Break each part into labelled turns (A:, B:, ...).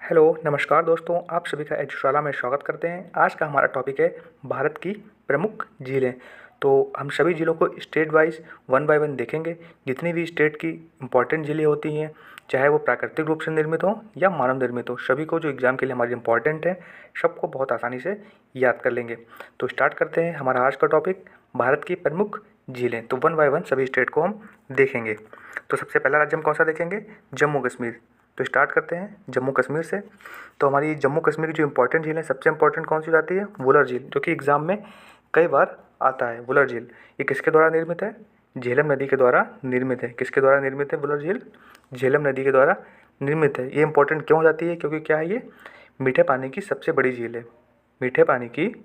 A: Hello नमस्कार दोस्तों, आप सभी का एजुशाला में स्वागत करते हैं। आज का हमारा टॉपिक है भारत की प्रमुख झीलें। तो हम सभी ज़िलों को state wise one by one देखेंगे। जितनी भी स्टेट की इम्पोर्टेंट ज़िले होती हैं, चाहे वो प्राकृतिक रूप से निर्मित हों या मानव निर्मित हो, सभी को जो एग्ज़ाम के लिए हमारी इम्पोर्टेंट है, सबको बहुत आसानी से याद कर लेंगे। तो स्टार्ट करते हैं हमारा आज का टॉपिक, भारत की प्रमुख झीलें। तो वन बाय वन सभी स्टेट को हम देखेंगे। तो सबसे पहला राज्य हम कौन सा देखेंगे? जम्मू कश्मीर। तो स्टार्ट करते हैं जम्मू कश्मीर से। तो हमारी जम्मू कश्मीर की जो इंपॉर्टेंट झील है, सबसे इंपॉर्टेंट कौन सी हो जाती है? वुलर झील, जो कि एग्ज़ाम में कई बार आता है। वुलर झील ये किसके द्वारा निर्मित है? झेलम नदी के द्वारा निर्मित है। किसके द्वारा निर्मित है वुलर झील? झेलम नदी के द्वारा निर्मित है। ये इंपॉर्टेंट क्यों हो जाती है? क्योंकि क्या है, ये मीठे पानी की सबसे बड़ी झील है। मीठे पानी की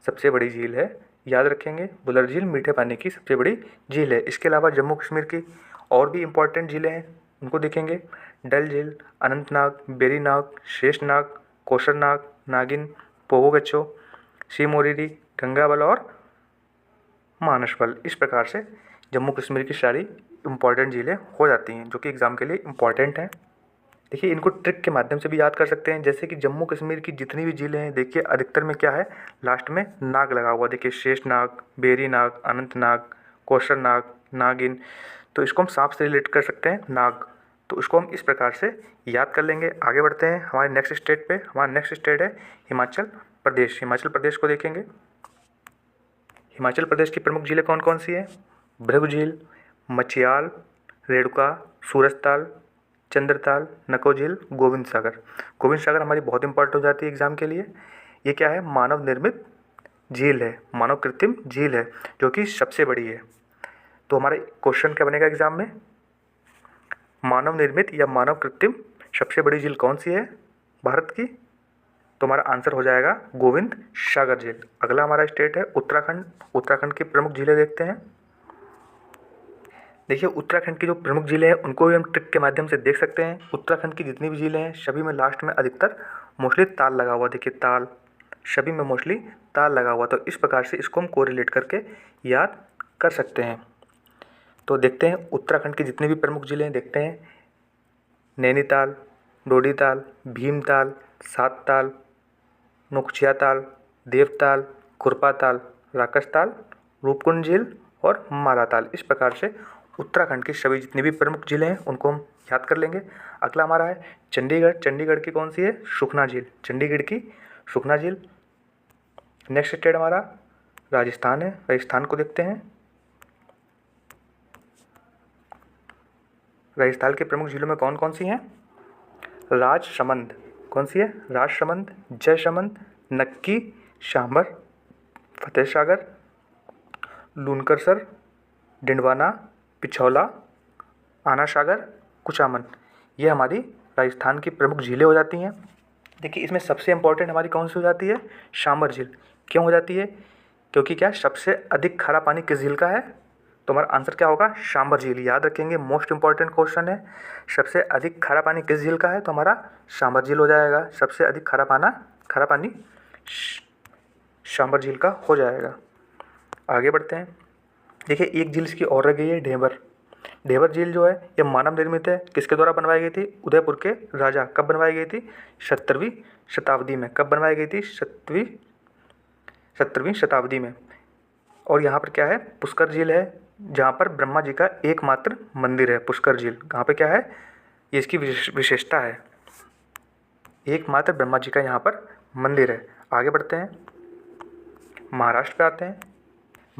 A: सबसे बड़ी झील है, याद रखेंगे। वुलर झील मीठे पानी की सबसे बड़ी झील है। इसके अलावा जम्मू कश्मीर की और भी इम्पॉर्टेंट झीलें हैं, उनको देखेंगे। डल झील, अनंतनाग, वेरीनाग, शेषनाग, कोसरनाग, नागिन, पोगो-गच्छो, सी-मोरिरी, गंगाबल और मानसबल। इस प्रकार से जम्मू कश्मीर की सारी इम्पॉर्टेंट झीलें हो जाती हैं, जो कि एग्ज़ाम के लिए इम्पॉर्टेंट हैं। देखिए, इनको ट्रिक के माध्यम से भी याद कर सकते हैं। जैसे कि जम्मू कश्मीर की जितनी भी झीलें हैं, देखिए अधिकतर में क्या है, लास्ट में नाग लगा हुआ। देखिए शेषनाग, वेरीनाग, अनंतनाग, कोसरनाग, नागिन। तो इसको हम सांप से रिलेट कर सकते हैं, नाग। तो इसको हम इस प्रकार से याद कर लेंगे। आगे बढ़ते हैं हमारे नेक्स्ट स्टेट पे। हमारा नेक्स्ट स्टेट है हिमाचल प्रदेश। हिमाचल प्रदेश को देखेंगे। हिमाचल प्रदेश की प्रमुख झीलें कौन कौन सी हैं? भृगु झील, मचियाल, रेणुका, सूरजताल, चंद्रताल, नको झील, गोविंद सागर। गोविंद सागर हमारी बहुत इंपॉर्टेंट हो जाती है एग्जाम के लिए। ये क्या है? मानव निर्मित झील है, मानव कृत्रिम झील है, जो कि सबसे बड़ी है। तो हमारा क्वेश्चन क्या बनेगा एग्जाम में? मानव निर्मित या मानव कृत्रिम सबसे बड़ी झील कौन सी है भारत की? तो हमारा आंसर हो जाएगा गोविंद सागर झील। अगला हमारा स्टेट है उत्तराखंड। उत्तराखंड की प्रमुख झीलें देखते हैं। देखिए, उत्तराखंड की जो प्रमुख झीलें हैं, उनको भी हम ट्रिक के माध्यम से देख सकते हैं। उत्तराखंड की जितनी भी झीलें हैं, सभी में लास्ट में अधिकतर मोस्टली ताल लगा हुआ। देखिए ताल, सभी में मोस्टली ताल लगा हुआ। तो इस प्रकार से इसको हम कोरिलेट करके याद कर सकते हैं। तो देखते हैं उत्तराखंड की जितनी भी प्रमुख झीलें हैं, देखते हैं। नैनीताल, डोडीताल, भीमताल, सातताल, नुकछियाताल, देवताल, खुरपाताल, राकसताल, रूपकुंड झील और मालाताल। इस प्रकार से उत्तराखंड की सभी जितनी भी प्रमुख झीलें हैं, उनको हम याद कर लेंगे। अगला हमारा है चंडीगढ़। चंडीगढ़ की कौन सी है? सुखना झील। चंडीगढ़ की सुखना झील। नेक्स्ट स्टेट हमारा राजस्थान है। राजस्थान को देखते हैं। राजस्थान की प्रमुख झीलों में कौन कौन सी हैं? राजसमंद। कौन सी है? राजसमंद, जयसमंद, नक्की, शांभर, फतेह सागर, लूनकरसर, डिंडवाना, पिछौला, आना सागर, कुचामन। ये हमारी राजस्थान की प्रमुख झीलें हो जाती हैं। देखिए, इसमें सबसे इंपॉर्टेंट हमारी कौन सी हो जाती है? शांभर झील। क्यों हो जाती है? क्योंकि क्या सबसे अधिक खारा पानी किस झील का है? तो हमारा आंसर क्या होगा? शांभर झील। याद रखेंगे, मोस्ट इंपॉर्टेंट क्वेश्चन है। सबसे अधिक खारा पानी किस झील का है? तो हमारा शांभर झील हो जाएगा। सबसे अधिक खारा पानी शांभर झील का हो जाएगा। आगे बढ़ते हैं। देखिए, एक झील इसकी और रह गई है, ढेबर। ढेबर झील जो है, ये मानव निर्मित है। किसके द्वारा बनवाई गई थी? उदयपुर के राजा। कब बनवाई गई थी? 17वीं शताब्दी में। कब बनवाई गई थी? 17वीं शताब्दी में। और यहाँ पर क्या है? पुष्कर झील है, जहाँ पर ब्रह्मा जी का एकमात्र मंदिर है। पुष्कर झील कहाँ पे क्या है? ये इसकी विशेषता है, एकमात्र ब्रह्मा जी का यहाँ पर मंदिर है। आगे बढ़ते हैं, महाराष्ट्र पे आते हैं।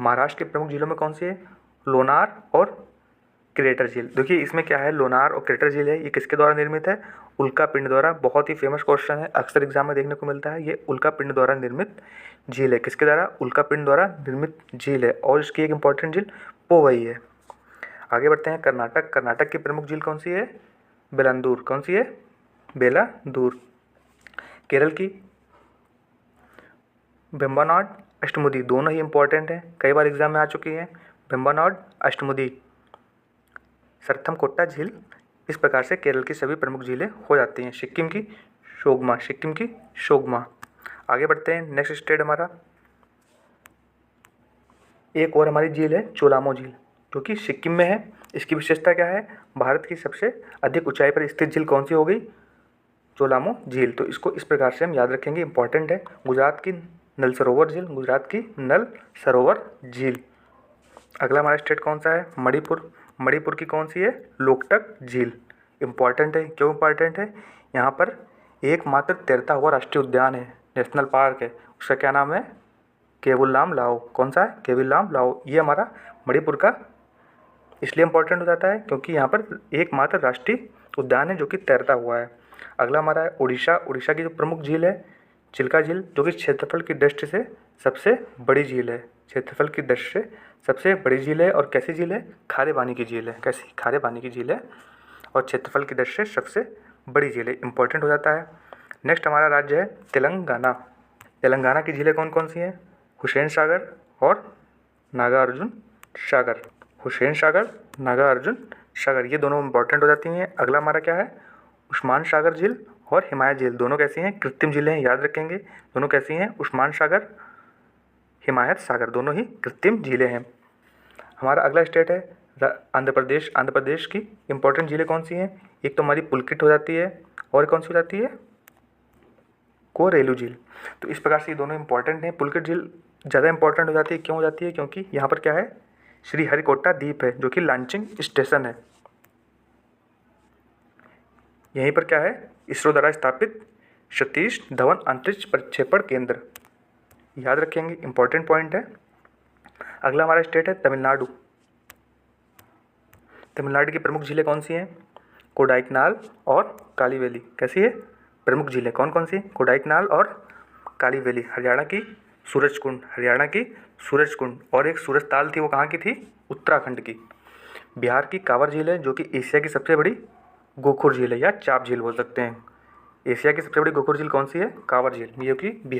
A: महाराष्ट्र की प्रमुख झीलों में कौन सी है? लोनार और क्रेटर झील। देखिए, इसमें क्या है, लोनार और क्रेटर झील है, ये किसके द्वारा निर्मित है? उल्का पिंड द्वारा। बहुत ही फेमस क्वेश्चन है, अक्सर एग्जाम में देखने को मिलता है। ये उल्का पिंड द्वारा निर्मित झील है। किसके द्वारा? उल्का पिंड द्वारा निर्मित झील है। और इसकी एक इंपॉर्टेंट झील पोवई है। आगे बढ़ते हैं कर्नाटक। कर्नाटक की प्रमुख झील कौन सी है? बेलांदूर। कौन सी है? बेलांदूर। केरल की वेम्बनाड, अष्टमुदी। दोनों ही इंपॉर्टेंट हैं, कई बार एग्जाम में आ चुकी हैं। वेम्बनाड, अष्टमुदी। सरथमकोट्टा झील। इस प्रकार से केरल की सभी प्रमुख झीलें हो जाती हैं। सिक्किम की सोगमा। सिक्किम की सोगमा। आगे बढ़ते हैं, नेक्स्ट स्टेट हमारा, एक और हमारी झील है चोलामो झील, जो कि सिक्किम में है। इसकी विशेषता क्या है? भारत की सबसे अधिक ऊंचाई पर स्थित झील कौन सी हो गई? चोलामो झील। तो इसको इस प्रकार से हम याद रखेंगे, इंपॉर्टेंट है। गुजरात की नल सरोवर झील, गुजरात की नल सरोवर झील। अगला हमारा स्टेट कौन सा है? मणिपुर। मणिपुर की कौन सी है? लोकटक झील। इम्पॉर्टेंट है। क्यों इम्पॉर्टेंट है? यहाँ पर एकमात्र तैरता हुआ राष्ट्रीय उद्यान है, नेशनल पार्क है, उसका क्या नाम है? केवुल लामलाओ। कौन सा है? केवुल लामलाओ। ये हमारा मणिपुर का इसलिए इम्पोर्टेंट हो जाता है क्योंकि यहाँ पर एकमात्र राष्ट्रीय उद्यान है जो कि तैरता हुआ है। अगला हमारा है उड़ीसा। उड़ीसा की जो प्रमुख झील है चिल्का झील, जो कि क्षेत्रफल की दृष्टि से सबसे बड़ी झील है। क्षेत्रफल की दृष्टि से सबसे बड़ी झील है। और कैसी झील है? खारे पानी की झील है। कैसी? खारे पानी की झील है और क्षेत्रफल की दृष्टि से सबसे बड़ी झील है। इंपॉर्टेंट हो जाता है। नेक्स्ट हमारा राज्य है तेलंगाना। तेलंगाना की झीलें कौन कौन सी हैं? हुसैन सागर और नागार्जुन सागर। हुसैन सागर, नागार्जुन सागर, ये दोनों इंपॉर्टेंट हो जाती हैं। अगला हमारा क्या है? उस्मान सागर झील और हिमायत झील। दोनों कैसी हैं? कृत्रिम झीलें हैं, याद रखेंगे। दोनों कैसी हैं? उस्मान सागर, हिमायत सागर, दोनों ही कृत्रिम झीलें हैं। हमारा अगला स्टेट है आंध्र प्रदेश। आंध्र प्रदेश की इंपॉर्टेंट झीलें कौन सी हैं? एक तो हमारी पुलकित हो जाती है और कौन सी हो जाती है? कोरेलू झील। तो इस प्रकार से ये दोनों इंपॉर्टेंट हैं। पुलकित झील ज़्यादा इंपॉर्टेंट हो जाती है। क्यों हो जाती है? क्योंकि यहाँ पर क्या है? श्रीहरिकोटा द्वीप है जो कि लॉन्चिंग स्टेशन है। यहीं पर क्या है? इसरो द्वारा स्थापित सतीश धवन अंतरिक्ष प्रक्षेपण केंद्र, याद रखेंगे, इंपॉर्टेंट पॉइंट है। अगला हमारा स्टेट है तमिलनाडु। तमिलनाडु की प्रमुख झीलें कौन सी हैं? कोडाइकनाल और कालीवेली। कैसी है? प्रमुख झीलें कौन कौन सी? कोडाइकनाल और कालीवेली। हरियाणा की सूरजकुंड, हरियाणा की सूरजकुंड, और एक सूरजताल थी, वो कहाँ की थी? उत्तराखंड की। बिहार की कांवर झील है जो कि एशिया की सबसे बड़ी गोखुर झील है या चाप झील बोल सकते हैं। एशिया की सबसे बड़ी गोखुर झील कौन सी है? कांवर झील, ये कि बिहार